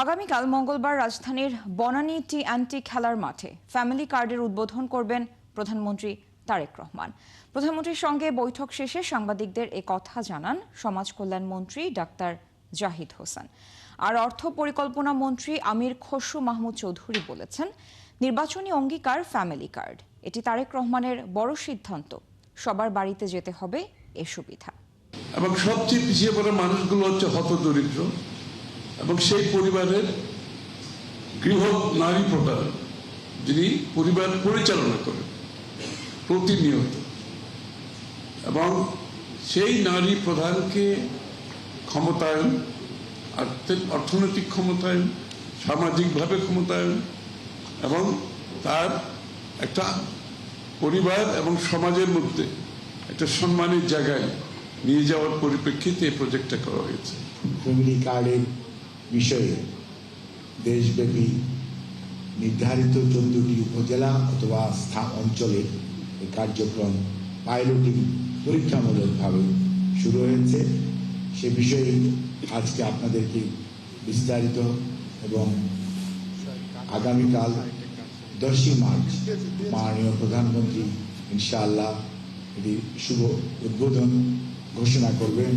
আগামীকাল মঙ্গলবার রাজধানীর বনানী টি&টি খেলার মাঠে ফ্যামিলি কার্ডের উদ্বোধন করবেন প্রধানমন্ত্রী তারেক রহমান। প্রধানমন্ত্রীর সঙ্গে বৈঠক শেষে সাংবাদিকদের এ কথা জানান সমাজ কল্যাণ মন্ত্রী ডাক্তার জাহিদ হোসেন। আর অর্থ পরিকল্পনা মন্ত্রী আমির খসরু মাহমুদ চৌধুরী বলেছেন, নির্বাচনী অঙ্গীকার ফ্যামিলি কার্ড, এটি তারেক রহমানের বড় সিদ্ধান্ত। সবার বাড়িতে যেতে হবে এ সুবিধা। এবং সবচেয়ে পিছিয়ে পড়া মানুষগুলো হচ্ছে হতদরিদ্র এবং সেই পরিবারের গৃহ নারী প্রধান যিনি পরিবার পরিচালনা করেন প্রতিনিয়ত, এবং সেই নারী প্রধানকে ক্ষমতায়ন, অর্থনৈতিক ক্ষমতায়ন, সামাজিকভাবে ক্ষমতায়ন এবং তার একটা পরিবার এবং সমাজের মধ্যে একটা সম্মানের জায়গায় নিয়ে যাওয়ার পরিপ্রেক্ষিতে এই প্রজেক্টটা করা হয়েছে। ফ্যামিলি কার্ডের বিষয়ে দেশব্যাপী নির্ধারিত 14টি উপজেলা অথবা অঞ্চলে এই কার্যক্রম পাইলটিং পরীক্ষামূলকভাবে শুরু হয়েছে। সে বিষয়ে আজকে আপনাদেরকে বিস্তারিত এবং আগামীকাল 10ই মার্চ মাননীয় প্রধানমন্ত্রী ইনশাআল্লাহ এটি শুভ উদ্বোধন ঘোষণা করবেন।